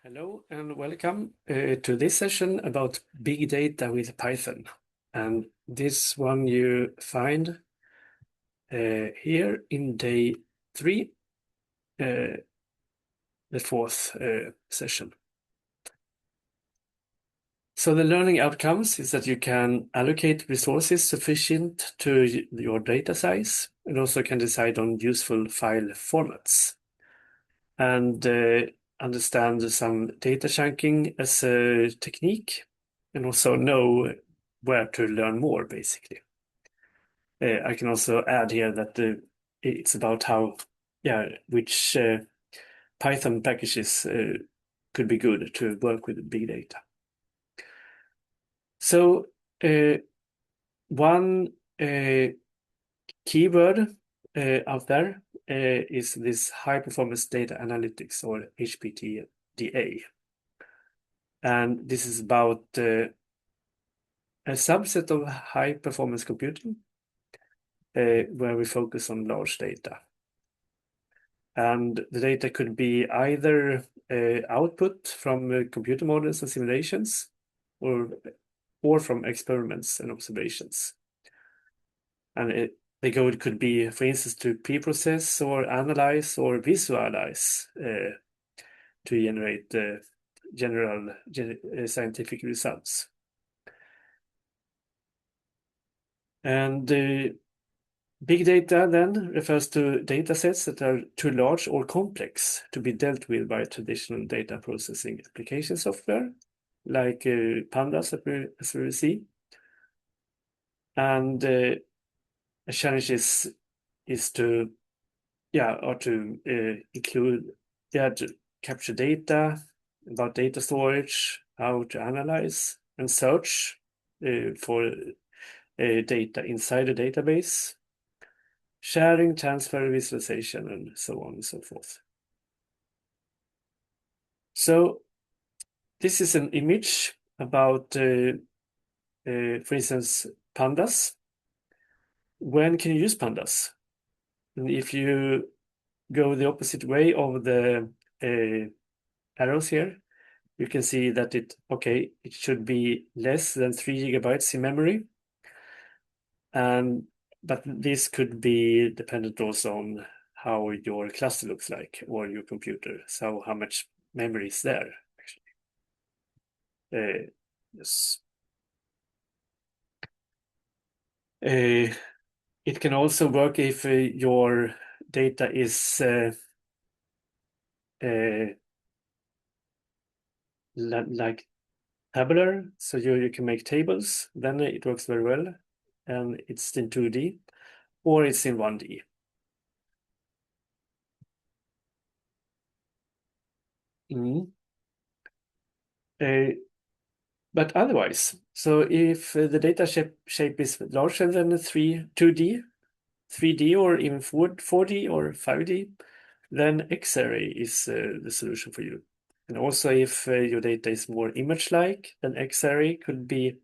Hello and welcome to this session about big data with Python. And this one you find here in day 3, the fourth session. So the learning outcomes is that you can allocate resources sufficient to your data size and also can decide on useful file formats. And understand some data chunking as a technique and also know where to learn more, basically. I can also add here that it's about which Python packages could be good to work with big data. So one keyword out there is this high performance data analytics, or HPTDA. And this is about a subset of high performance computing where we focus on large data. And the data could be either output from computer models and simulations or from experiments and observations. And the goal could be, for instance, to pre-process or analyze or visualize to generate general scientific results. And big data then refers to data sets that are too large or complex to be dealt with by traditional data processing application software, like pandas, as we will see. And a challenge is to include, to capture data, about data storage, how to analyze and search for data inside a database, sharing, transfer, visualization, and so on and so forth. So this is an image about, for instance, pandas. When can you use pandas? And if you go the opposite way of the arrows here, you can see that it should be less than 3 GB in memory. But this could be dependent also on how your cluster looks like, or your computer. So how much memory is there, actually. Yes. It can also work if your data is like tabular, so you can make tables, then it works very well, and it's in 2D, or it's in 1D. But otherwise, so if the data shape is larger than 2D, 3D, or even 4D or 5D, then X-array is the solution for you. And also if your data is more image-like, then X-array could be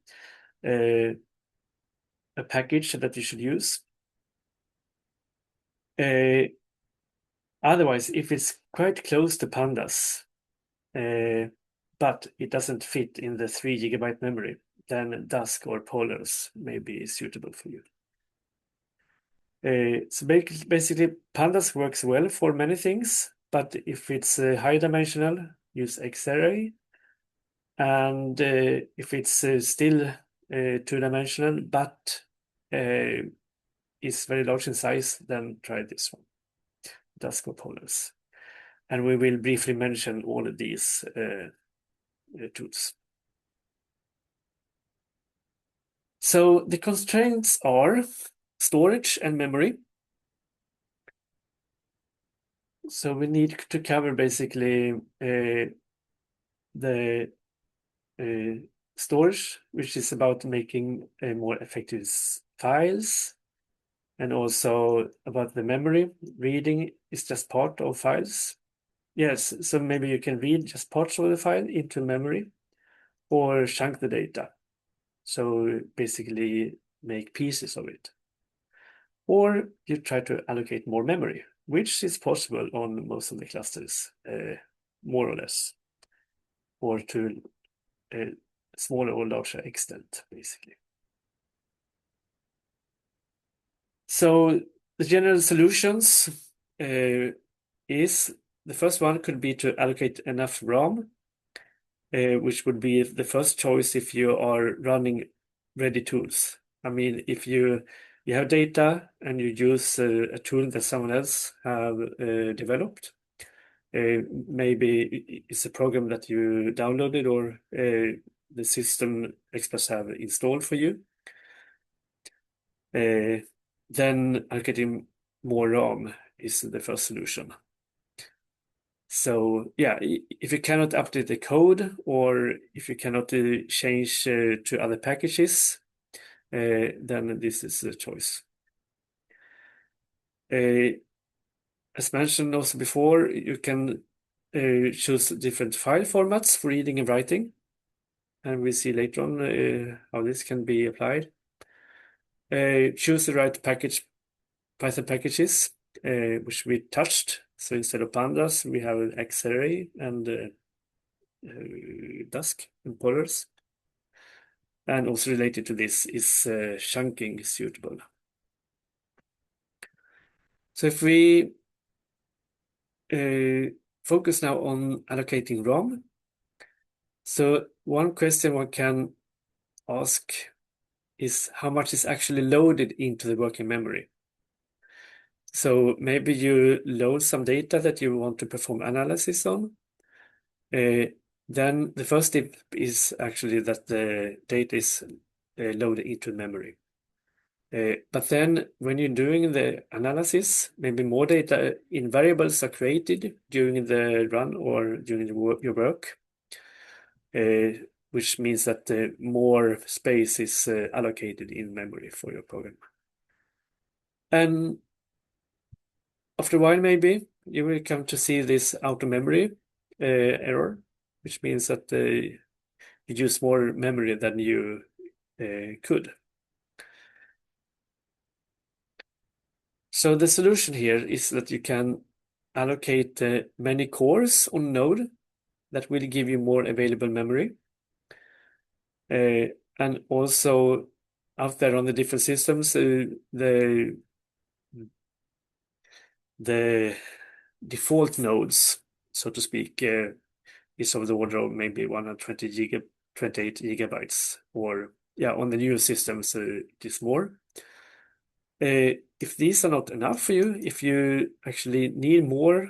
a package that you should use. Otherwise, if it's quite close to pandas, but it doesn't fit in the 3 GB memory, then Dusk or Polars may be suitable for you. So basically, pandas works well for many things, but if it's high dimensional, use X-array. And if it's still 2-dimensional, but is very large in size, then try this one, Dusk or Polars. And we will briefly mention all of these tools. So the constraints are storage and memory. So we need to cover basically the storage, which is about making more effective files, and also about the memory. Reading is just part of files. Yes, so maybe you can read just parts of the file into memory, or chunk the data. So basically make pieces of it. Or you try to allocate more memory, which is possible on most of the clusters, more or less. or to a smaller or larger extent, basically. So the general solutions is the first one could be to allocate enough RAM, which would be the first choice if you are running ready tools. I mean, if you have data and you use a tool that someone else have developed, maybe it's a program that you downloaded or the system experts have installed for you, then allocating more RAM is the first solution. So yeah, if you cannot update the code or if you cannot change to other packages, then this is the choice. As mentioned also before, you can choose different file formats for reading and writing, and we'll see later on how this can be applied. Choose the right Python packages, which we touched. So instead of pandas, we have xarray and dusk encoders. And also related to this is chunking suitable. So if we focus now on allocating RAM, so one question one can ask is how much is actually loaded into the working memory. So maybe you load some data that you want to perform analysis on. Then the first step is actually that the data is loaded into memory. But then when you're doing the analysis, maybe more data in variables are created during the run or during your work, which means that more space is allocated in memory for your program. And after a while, maybe you will come to see this out of memory error, which means that you use more memory than you could. So the solution here is that you can allocate many cores on node that will give you more available memory. And also out there on the different systems, the default nodes, so to speak, is of the order of maybe 28 gigabytes, or yeah, on the new systems it is more. If these are not enough for you, if you actually need more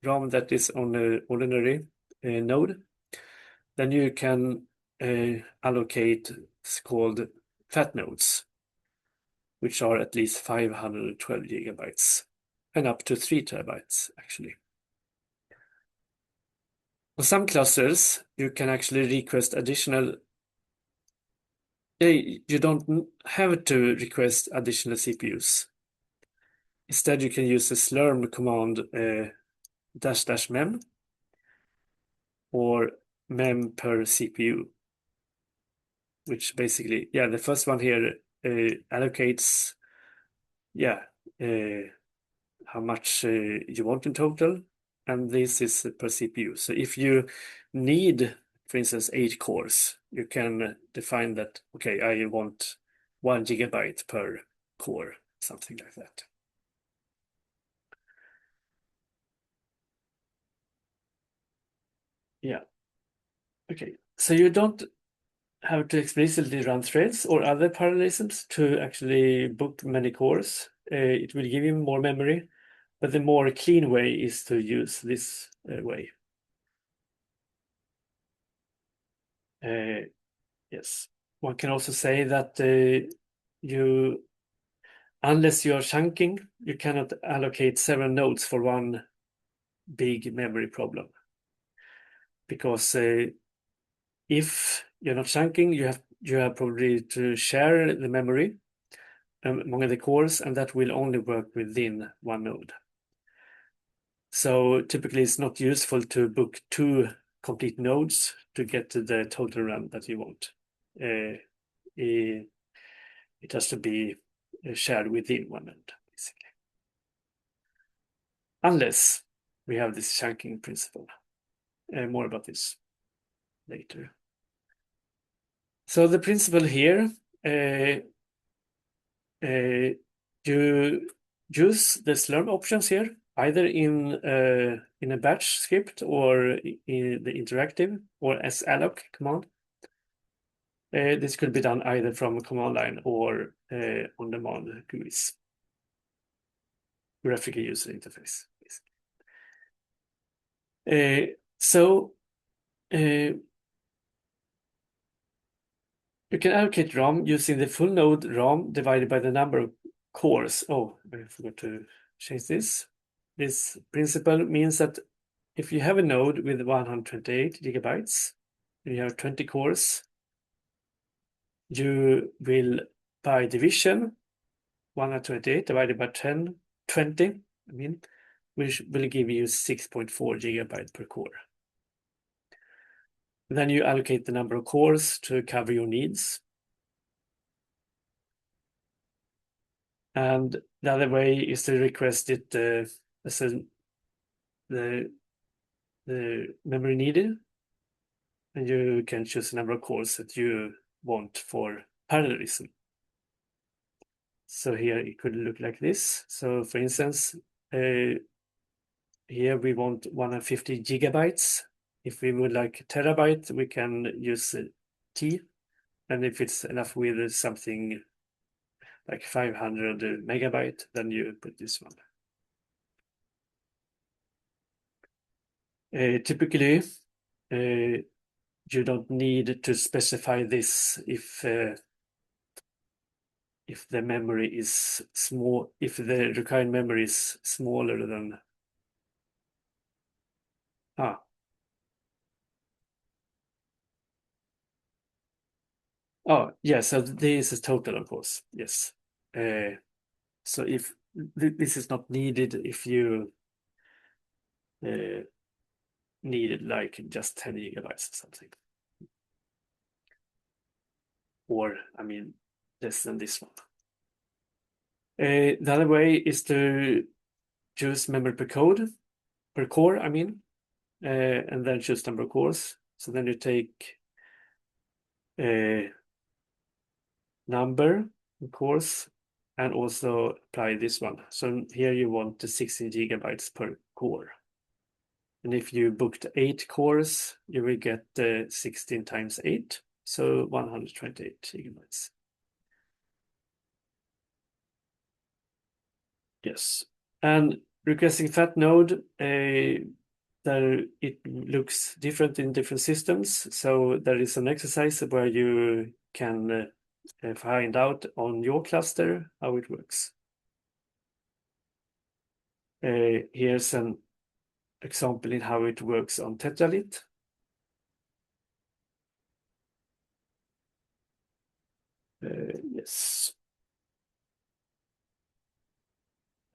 RAM that is on an ordinary node, then you can allocate it's called fat nodes, which are at least 512 gigabytes and up to 3 terabytes actually. For some clusters, you can actually request additional. You don't have to request additional CPUs. Instead, you can use the slurm command --mem or mem per CPU, which basically, yeah, the first one here allocates, yeah, how much you want in total, and this is per CPU. So if you need, for instance, 8 cores, you can define that, okay, I want 1 gigabyte per core, something like that. Yeah. Okay. So you don't have to explicitly run threads or other parallelisms to actually book many cores. It will give you more memory, but the more clean way is to use this way. Yes. One can also say that unless you are chunking, you cannot allocate several nodes for one big memory problem. Because if you're not chunking, you have probably to share the memory among the cores, and that will only work within one node. So typically it's not useful to book 2 complete nodes to get to the total run that you want. It has to be shared within one node, basically. Unless we have this chunking principle. More about this. later. So the principle here, you use the slurm options here, either in a batch script or in the interactive or as alloc command. This could be done either from a command line or on-demand GUIs, graphical user interface. So you can allocate ROM using the full node ROM divided by the number of cores. Oh, I forgot to change this. This principle means that if you have a node with 128 gigabytes, and you have 20 cores, you will, by division, 128 divided by 20, which will give you 6.4 gigabyte per core. Then you allocate the number of cores to cover your needs. And the other way is to request it as the memory needed. And you can choose the number of cores that you want for parallelism. So here it could look like this. So for instance, here we want 150 gigabytes. If we would like terabyte, we can use T. And if it's enough with something like 500 megabyte, then you put this one. Typically, you don't need to specify this if the memory is small, if the required memory is smaller than Oh, yeah, so this is total, of course. Yes. So if this is not needed if you needed like just 10 gigabytes or something. Or, less than this one. The other way is to choose memory per core, and then choose number of cores. So then you take number of cores and also apply this one. So here you want the 16 gigabytes per core. And if you booked 8 cores, you will get 16 times 8, so 128 gigabytes. Yes, and requesting fat node, there it looks different in different systems. So there is an exercise where you can find out on your cluster how it works. Here's an example in how it works on Tetralit. Yes.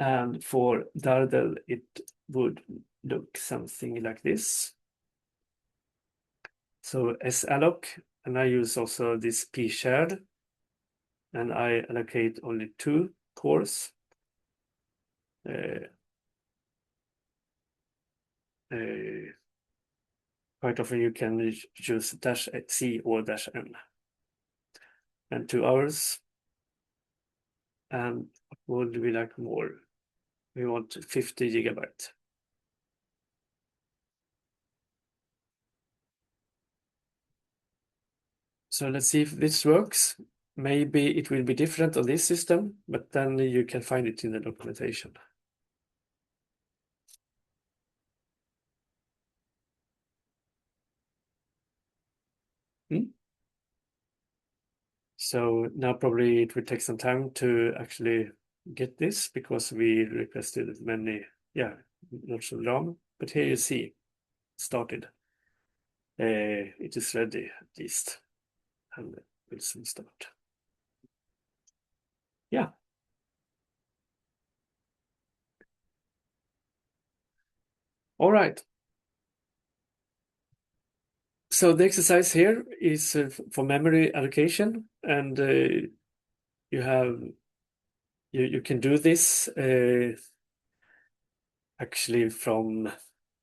And for Dardel, it would look something like this. So salloc, and I use also this p shared, and I allocate only 2 cores. Quite often you can choose -C or -N. And 2 hours. And what would we like more? We want 50 gigabyte. So let's see if this works. Maybe it will be different on this system, but then you can find it in the documentation. So now probably it will take some time to actually get this because we requested many, lots of RAM. But here you see, started. It is ready at least, and we'll soon start. Yeah. All right. So the exercise here is for memory allocation, and you can do this actually from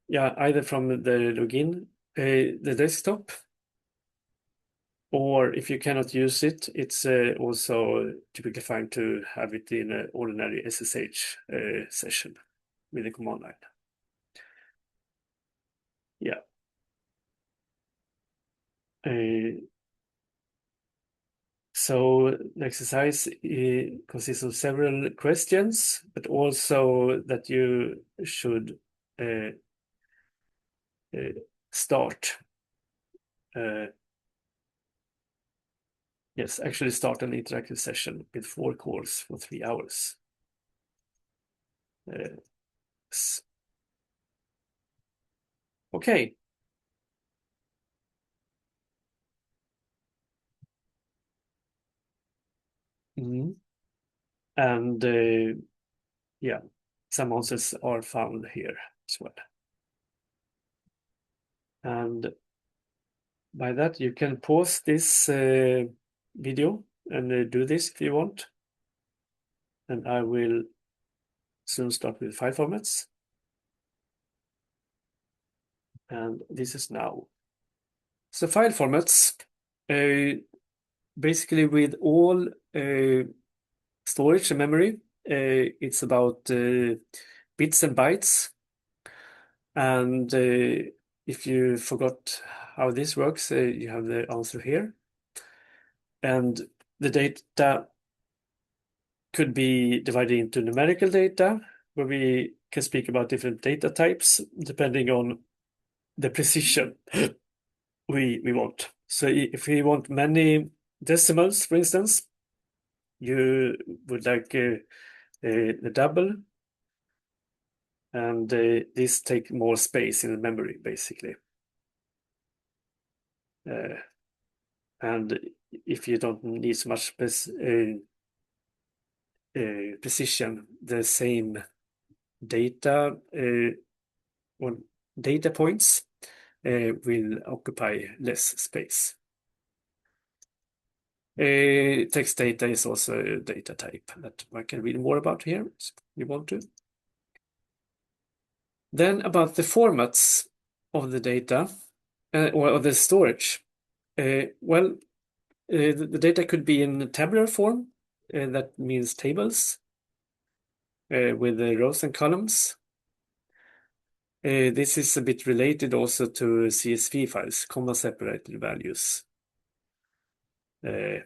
either from the login, the desktop, Or if you cannot use it, it's also typically fine to have it in an ordinary SSH session with the command line. Yeah. So the exercise consists of several questions, but also that you should start. Yes, actually start an interactive session with 4 calls for 3 hours. Okay. Mm. And yeah, some answers are found here as well. And by that, you can pause this video and do this if you want. And I will soon start with file formats. And this is now. So file formats, basically with all storage and memory, it's about bits and bytes. And if you forgot how this works, you have the answer here. And the data could be divided into numerical data, where we can speak about different data types depending on the precision we want. So if we want many decimals, for instance, you would like the double, and this take more space in the memory, basically. And if you don't need so much precision, the same data or data points will occupy less space. Text data is also a data type that one can read more about here if you want to. Then about the formats of the data or of the storage. Well, the data could be in tabular form, that means tables with the rows and columns. This is a bit related also to CSV files, comma-separated values. The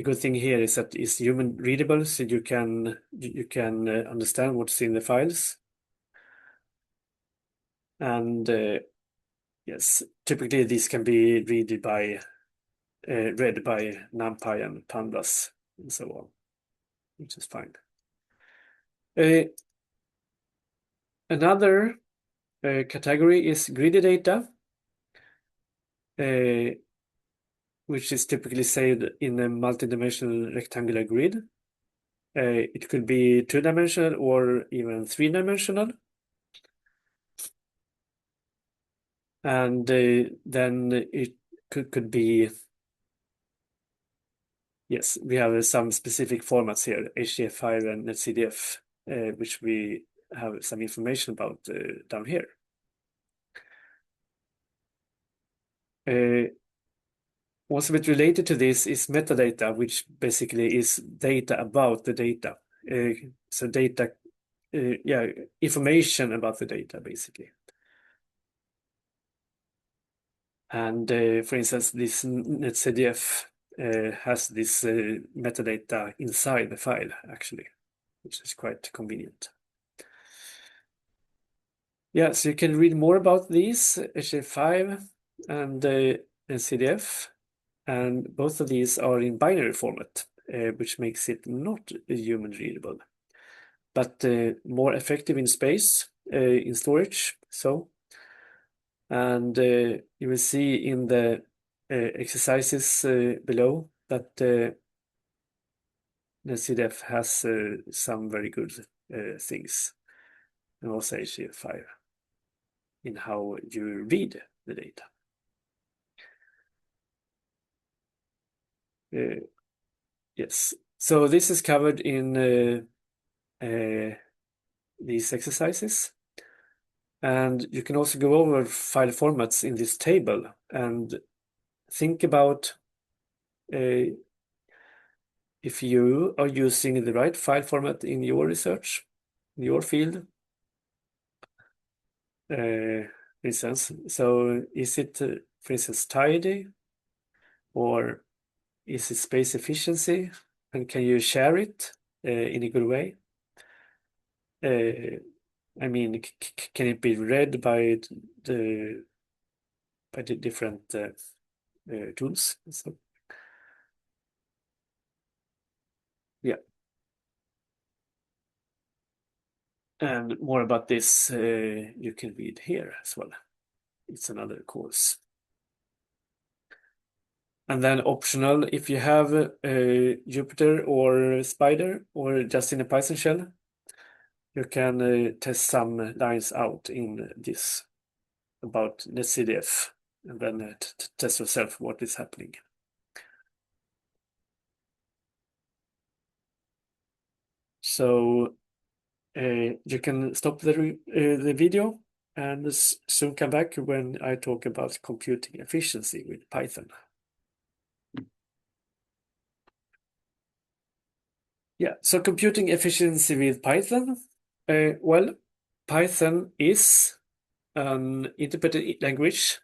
good thing here is that it's human readable, so you can understand what's in the files. And yes, typically these can be read by NumPy and Pandas and so on, which is fine. Another category is greedy data, which is typically saved in a multidimensional rectangular grid. It could be 2-dimensional or even 3-dimensional. And then it could be, yes, we have some specific formats here, HDF5 and CDF, which we have some information about down here. Also a bit related to this is metadata, which basically is data about the data. So data, yeah, information about the data, basically. And for instance, this netcdf has this metadata inside the file, actually, which is quite convenient. Yeah, so you can read more about these, HA5 and CDF, and both of these are in binary format, which makes it not human readable, but more effective in space, in storage. So, and you will see in the exercises below that the CDF has some very good things, and also HDF5 in how you read the data. Yes, so this is covered in these exercises. And you can also go over file formats in this table and think about if you are using the right file format in your research, in your field, for instance. So is it, for instance, tidy, or is it space efficiency, and can you share it in a good way? I mean, can it be read by the different tools? So, yeah. And more about this you can read here as well. It's another course. And then optional, if you have Jupyter or Spider or just in a Python shell, you can test some lines out in this about NetCDF, and then test yourself what is happening. So you can stop the video and soon come back when I talk about computing efficiency with Python. Yeah, so computing efficiency with Python. Well, Python is an interpreted language,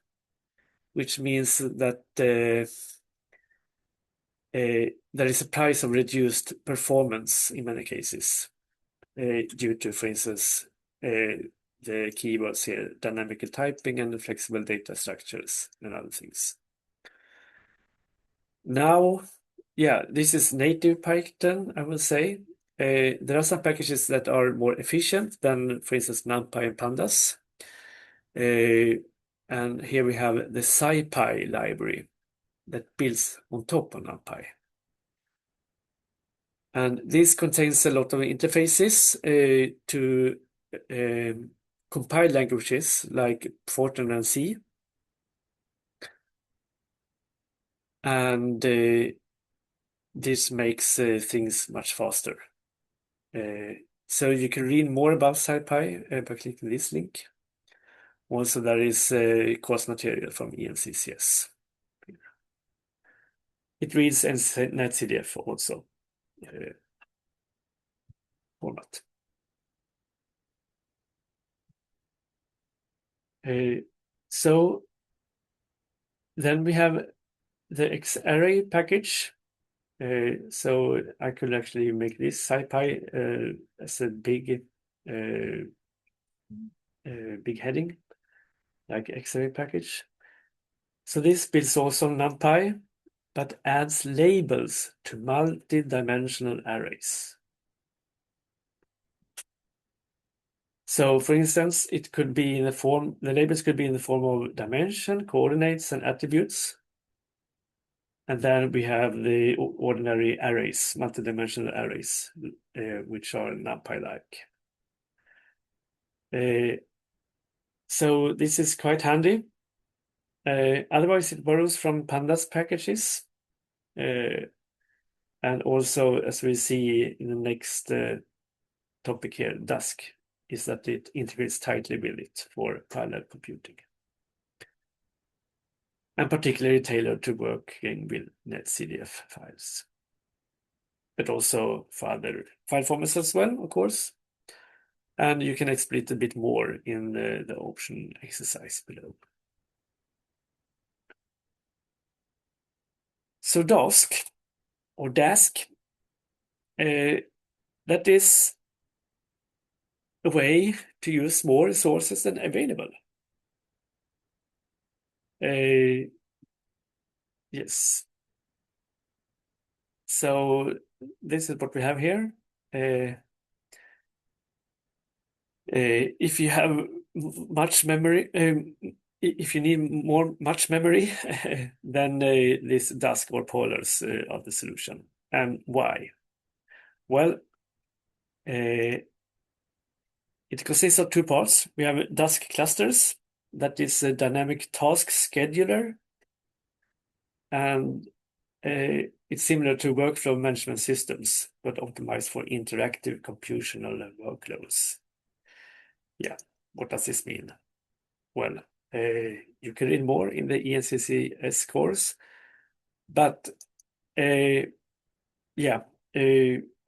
which means that there is a price of reduced performance in many cases, due to, for instance, the keywords here, dynamical typing and flexible data structures and other things. Now, yeah, this is native Python, I will say. There are some packages that are more efficient than, for instance, NumPy and Pandas. And here we have the SciPy library that builds on top of NumPy. And this contains a lot of interfaces to compile languages like Fortran and C. And this makes things much faster. So you can read more about SciPy by clicking this link. Also, there is course material from ENCCS. It reads NetCDF also format. So then we have the Xarray package. So I could actually make this SciPy as a big heading, like Xarray package. So this builds also NumPy, but adds labels to multi-dimensional arrays. So for instance, it could be in the labels could be in the form of dimension, coordinates, and attributes. And then we have the ordinary arrays, multi-dimensional arrays, which are NumPy-like. So this is quite handy. Otherwise, it borrows from Pandas packages. And also, as we see in the next topic here, Dusk, is that it integrates tightly with it for parallel computing. And particularly tailored to working with NetCDF files. But also for other file formats as well, of course. And you can explore it a bit more in the option exercise below. So Dask, or Dask, that is a way to use more resources than available. Yes. So this is what we have here. If you have much memory, if you need much memory, then this Dask or Polars are the solution. And why? Well, it consists of two parts. We have Dask clusters, that is a dynamic task scheduler, and it's similar to workflow management systems, but optimized for interactive computational workloads. Yeah, what does this mean? Well, you can read more in the ENCCS course, but Yeah,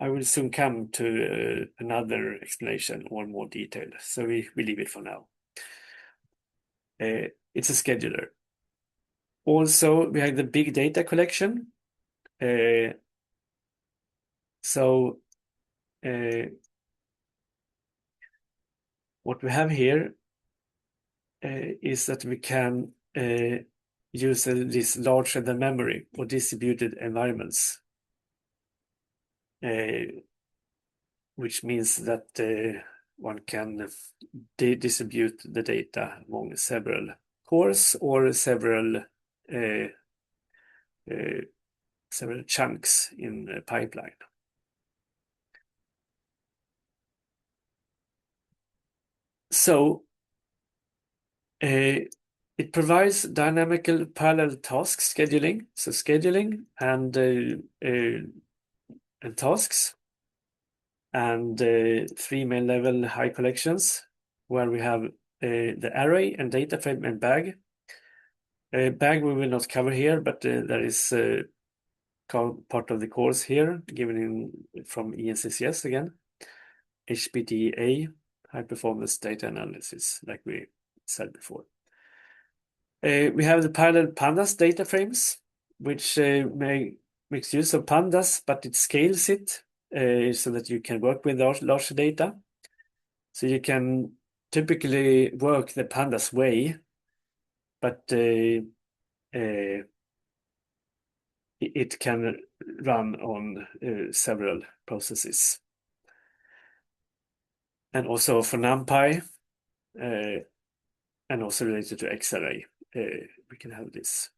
I will soon come to another explanation or more detail, so we leave it for now. It's a scheduler. Also, we have the big data collection. So what we have here is that we can use this larger than memory or distributed environments, which means that one can distribute the data among several cores or several chunks in a pipeline. So it provides dynamical parallel task scheduling, so scheduling and tasks, and three main level high collections, where we have the array and data frame and bag. Bag we will not cover here, but there is part of the course here given from ENCCS again. HPTA, high performance data analysis, like we said before. We have the parallel pandas data frames, which makes use of pandas, but it scales it so that you can work with large data. So you can typically work the pandas way, but it can run on several processes. And also for NumPy, and also related to Xarray, we can have this.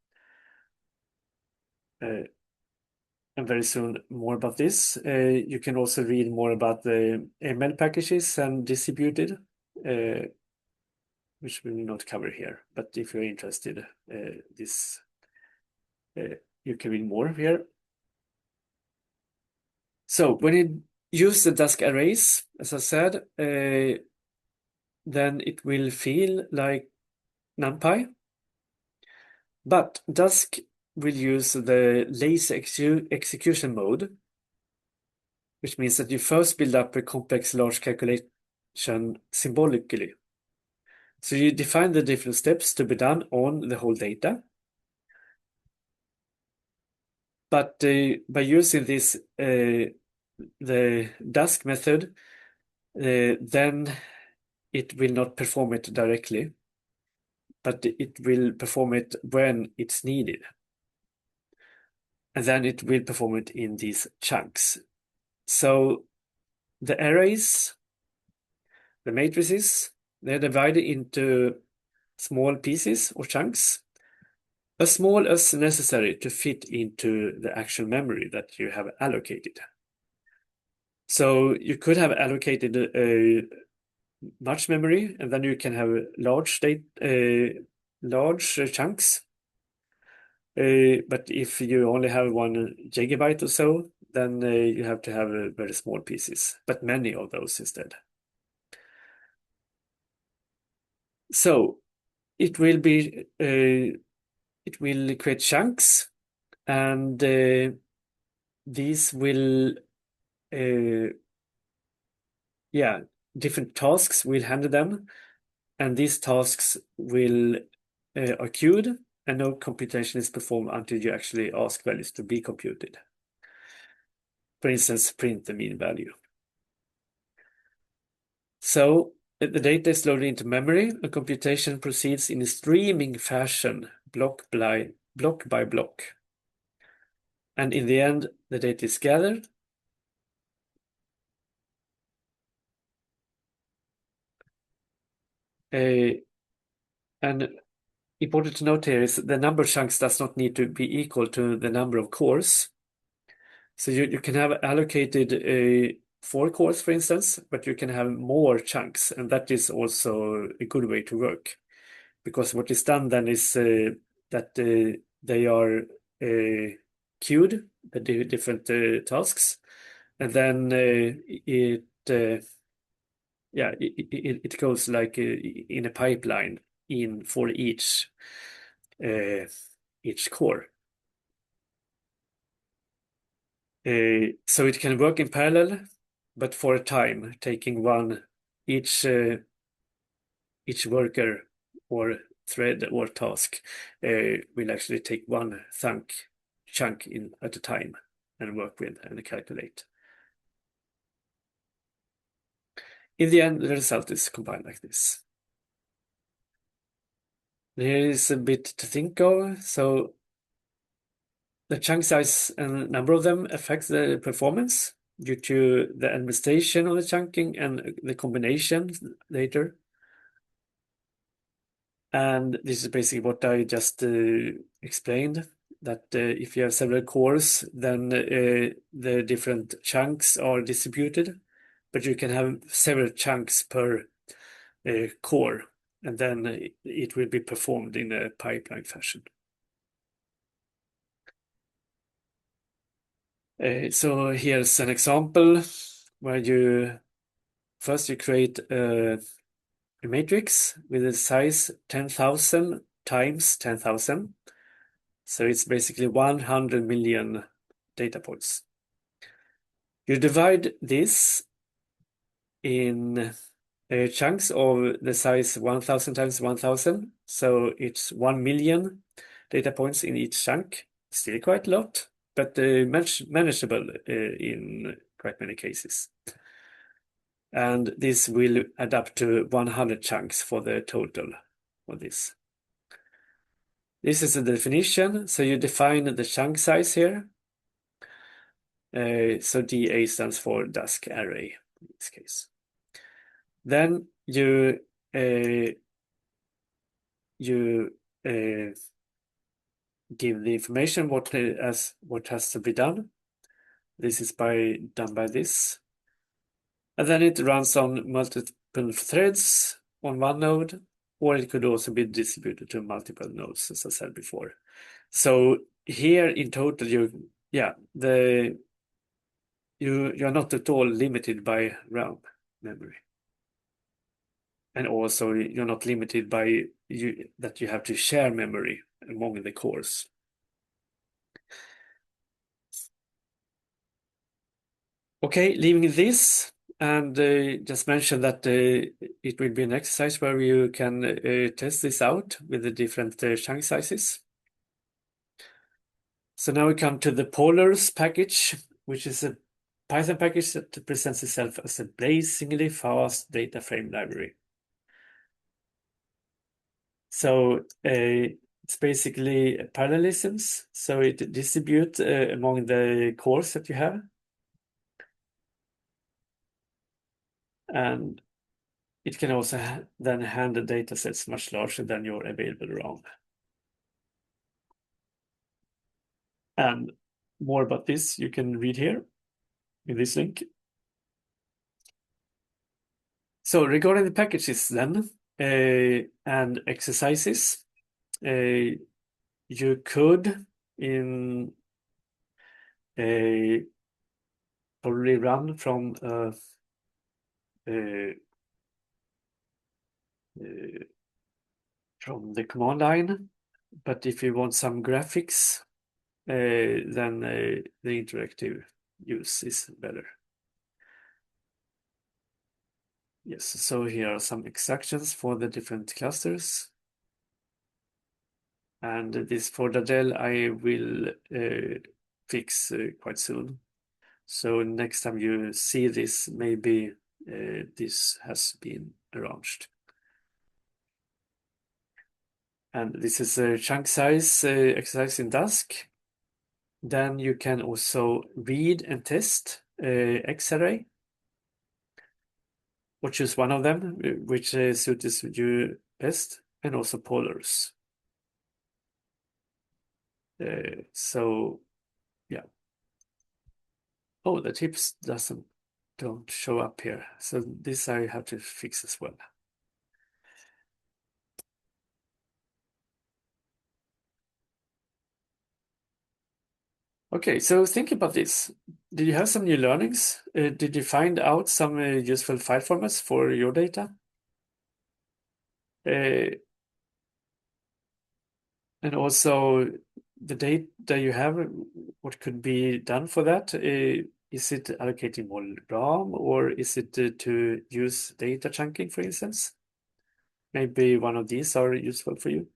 And very soon more about this. You can also read more about the ML packages and distributed, which we will not cover here. But if you're interested, you can read more here. So when you use the Dask arrays, as I said, then it will feel like NumPy. But Dask will use the lazy execution mode, which means that you first build up a complex large calculation symbolically. So you define the different steps to be done on the whole data. But by using this, the Dask method, then it will not perform it directly, but it will perform it when it's needed. And then it will perform it in these chunks. So the arrays, the matrices, they're divided into small pieces or chunks, as small as necessary to fit into the actual memory that you have allocated. So you could have allocated much memory, and then you can have large chunks. But if you only have 1 GB or so, then you have to have very small pieces, but many of those instead. So it will create chunks, and these will different tasks will handle them, and these tasks will are queued, and no computation is performed until you actually ask values to be computed. For instance, print the mean value. So the data is loaded into memory, and computation proceeds in a streaming fashion, block by block. And in the end, the data is gathered. And important to note here is the number of chunks does not need to be equal to the number of cores. So you can have allocated 4 cores, for instance, but you can have more chunks, and that is also a good way to work. Because what is done then is that they are queued, the different tasks, and then it goes like in a pipeline for each core. So it can work in parallel, but for a time, taking each worker or thread or task will actually take one chunk in at a time and work with and calculate. In the end, the result is compiled like this. There is a bit to think of. So the chunk size and number of them affects the performance due to the administration of the chunking and the combination later. And this is basically what I just explained, that if you have several cores, then the different chunks are distributed, but you can have several chunks per core, and then it will be performed in a pipeline fashion. So here's an example where you create a matrix with a size 10,000 times 10,000. So it's basically 100 million data points. You divide this in chunks of the size 1,000 times 1,000. So it's 1 million data points in each chunk. Still quite a lot, but manageable in quite many cases. And this will add up to 100 chunks for the total of this. This is the definition. So you define the chunk size here. So DA stands for Dusk Array in this case. Then you give the information what has to be done. This is done by this, and then it runs on multiple threads on one node, or it could also be distributed to multiple nodes, as I said before. So here in total, you're not at all limited by RAM memory. And also you're not limited by that you have to share memory among the cores. Okay, leaving this, and just mention that it will be an exercise where you can test this out with the different chunk sizes. So now we come to the Polars package, which is a Python package that presents itself as a blazingly fast data frame library. So it's basically parallelisms. So it distributes among the cores that you have. And it can also then handle data sets much larger than your available RAM. And more about this you can read here in this link. So regarding the packages then and exercises, you could probably run from the command line, but if you want some graphics, then the interactive use is better. Yes, so here are some instructions for the different clusters. And this for Dadel I will fix quite soon. So next time you see this, maybe this has been arranged. And this is a chunk size exercise in Dusk. Then you can also read and test X-array, or choose one of them, which suits you best, and also polars. So yeah. Oh, the tips don't show up here. So this I have to fix as well. Okay, so think about this. Did you have some new learnings? Did you find out some useful file formats for your data? And also, the data you have, what could be done for that? Is it allocating more RAM, or is it to use data chunking, for instance? Maybe one of these are useful for you.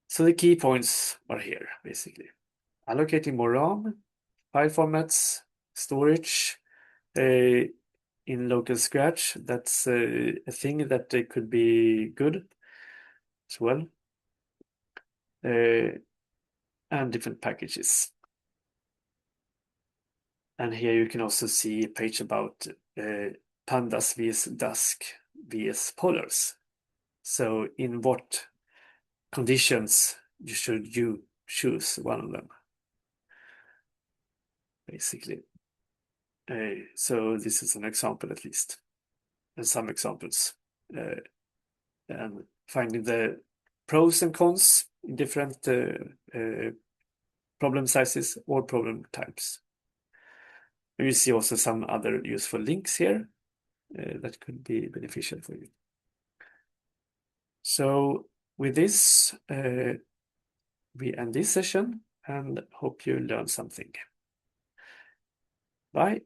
So the key points are here, basically. Allocating more RAM, file formats, storage, in local scratch. That's a thing that could be good as well. And different packages. And here you can also see a page about pandas vs dusk vs polars. So in what conditions should you choose one of them, basically. So this is an example at least, and some examples. And finding the pros and cons in different problem sizes or problem types. You see also some other useful links here that could be beneficial for you. So with this, we end this session and hope you learned something. Bye.